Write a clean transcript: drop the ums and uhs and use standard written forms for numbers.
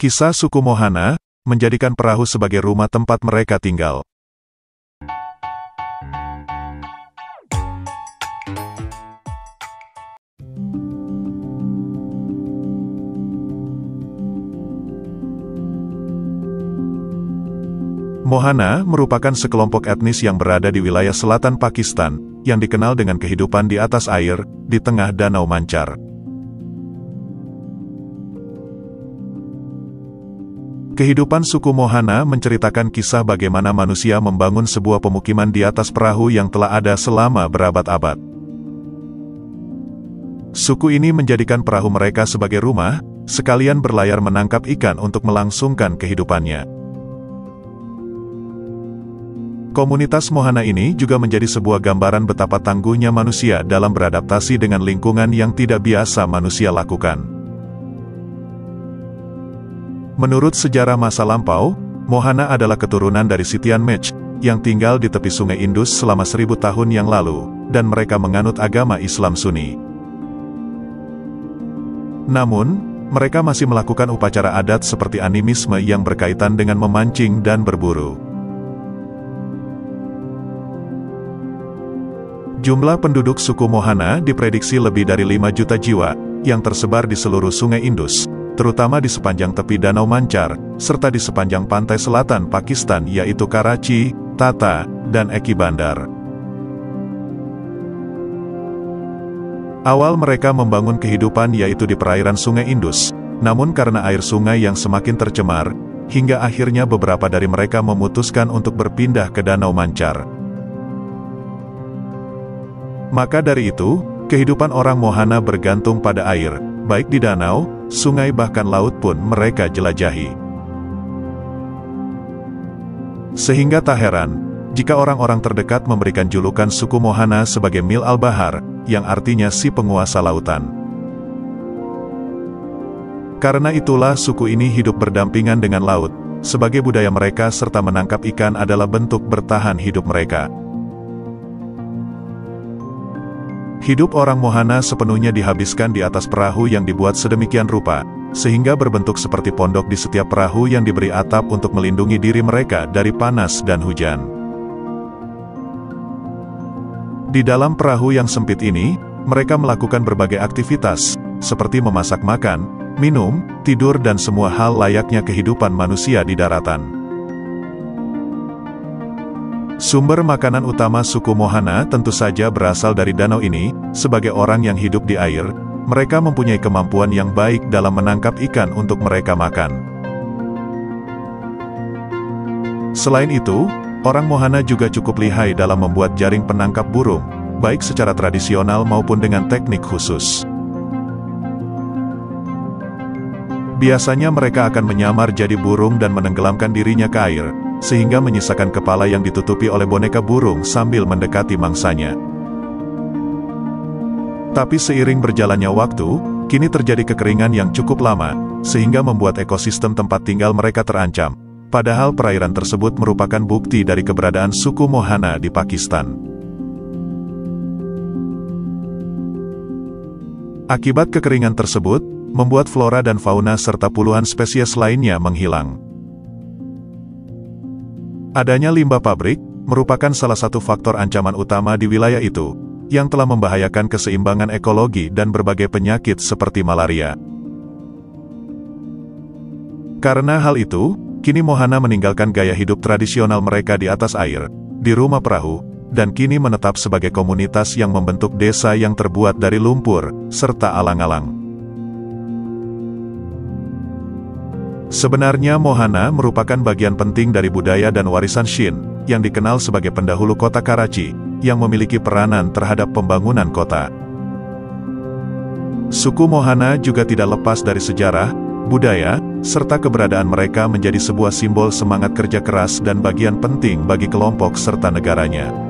Kisah suku Mohana menjadikan perahu sebagai rumah tempat mereka tinggal. Mohana merupakan sekelompok etnis yang berada di wilayah selatan Pakistan, yang dikenal dengan kehidupan di atas air, di tengah danau Mancar. Kehidupan suku Mohana menceritakan kisah bagaimana manusia membangun sebuah pemukiman di atas perahu yang telah ada selama berabad-abad. Suku ini menjadikan perahu mereka sebagai rumah, sekalian berlayar menangkap ikan untuk melangsungkan kehidupannya. Komunitas Mohana ini juga menjadi sebuah gambaran betapa tangguhnya manusia dalam beradaptasi dengan lingkungan yang tidak biasa manusia lakukan. Menurut sejarah masa lampau, Mohana adalah keturunan dari Scythian Mage, yang tinggal di tepi sungai Indus selama 1000 tahun yang lalu, dan mereka menganut agama Islam Sunni. Namun, mereka masih melakukan upacara adat seperti animisme yang berkaitan dengan memancing dan berburu. Jumlah penduduk suku Mohana diprediksi lebih dari 5 juta jiwa, yang tersebar di seluruh sungai Indus, terutama di sepanjang tepi Danau Mancar, serta di sepanjang pantai selatan Pakistan yaitu Karachi, Tata, dan Eki Bandar. Awal mereka membangun kehidupan yaitu di perairan sungai Indus, namun karena air sungai yang semakin tercemar, hingga akhirnya beberapa dari mereka memutuskan untuk berpindah ke Danau Mancar. Maka dari itu, kehidupan orang Mohana bergantung pada air, baik di danau, sungai bahkan laut pun mereka jelajahi. Sehingga tak heran, jika orang-orang terdekat memberikan julukan suku Mohana sebagai Mil al-Bahar, yang artinya si penguasa lautan. Karena itulah suku ini hidup berdampingan dengan laut, sebagai budaya mereka serta menangkap ikan adalah bentuk bertahan hidup mereka. Hidup orang Mohana sepenuhnya dihabiskan di atas perahu yang dibuat sedemikian rupa, sehingga berbentuk seperti pondok di setiap perahu yang diberi atap untuk melindungi diri mereka dari panas dan hujan. Di dalam perahu yang sempit ini, mereka melakukan berbagai aktivitas, seperti memasak makan, minum, tidur dan semua hal layaknya kehidupan manusia di daratan. Sumber makanan utama suku Mohana tentu saja berasal dari danau ini. Sebagai orang yang hidup di air, mereka mempunyai kemampuan yang baik dalam menangkap ikan untuk mereka makan. Selain itu, orang Mohana juga cukup lihai dalam membuat jaring penangkap burung, baik secara tradisional maupun dengan teknik khusus. Biasanya mereka akan menyamar jadi burung dan menenggelamkan dirinya ke air, sehingga menyisakan kepala yang ditutupi oleh boneka burung sambil mendekati mangsanya. Tapi seiring berjalannya waktu, kini terjadi kekeringan yang cukup lama, sehingga membuat ekosistem tempat tinggal mereka terancam. Padahal perairan tersebut merupakan bukti dari keberadaan suku Mohana di Pakistan. Akibat kekeringan tersebut, membuat flora dan fauna serta puluhan spesies lainnya menghilang. Adanya limbah pabrik, merupakan salah satu faktor ancaman utama di wilayah itu, yang telah membahayakan keseimbangan ekologi dan berbagai penyakit seperti malaria. Karena hal itu, kini Mohana meninggalkan gaya hidup tradisional mereka di atas air, di rumah perahu, dan kini menetap sebagai komunitas yang membentuk desa yang terbuat dari lumpur, serta alang-alang. Sebenarnya Mohana merupakan bagian penting dari budaya dan warisan Shin, yang dikenal sebagai pendahulu kota Karachi, yang memiliki peranan terhadap pembangunan kota. Suku Mohana juga tidak lepas dari sejarah, budaya, serta keberadaan mereka menjadi sebuah simbol semangat kerja keras dan bagian penting bagi kelompok serta negaranya.